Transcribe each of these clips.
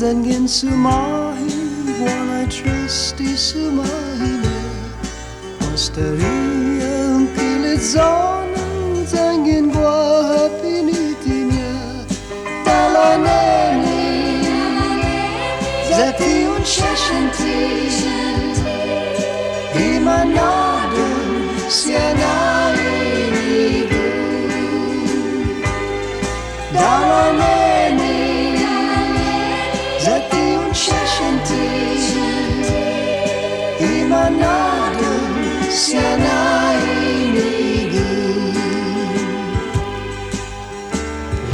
Zangin sumahi Wanai trusty sumahi Masteri yang kilit zona Zangin gua happy nitinya Talaneni Zati un shashanti Imanado siana inigu Talaneni Zati un shashanti Imanado siana inigu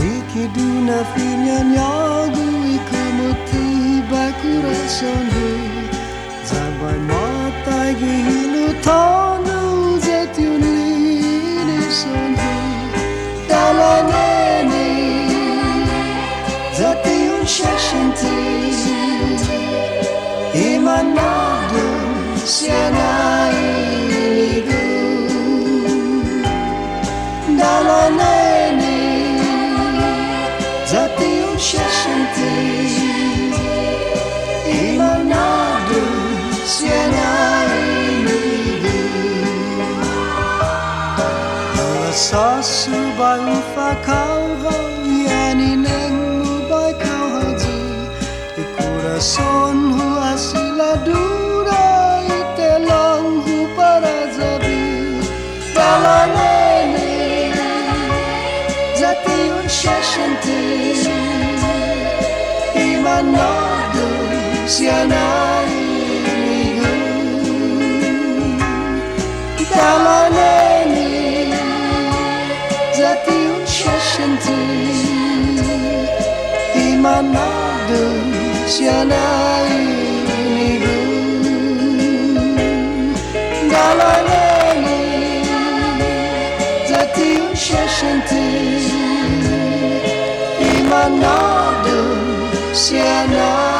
Likiduna finya nyagu ikamuti bakurasandu Zabai matai gihilu tonu Zatiuni sondu Talaneni Zatiun shashanti Imanado siana inigu Talaneni Zatiun shashanti Imanado siana inigu Sasu bai ufa kau hau Yani nengmu bai kau haji Corazón hu asila dura Itelong hu para zabi Talaneni Zatiun shashanti Imanado siana inigu Talaneni Zatiun shashanti Imanado siana inigu Talaneni Zatiun shashanti Imanado siana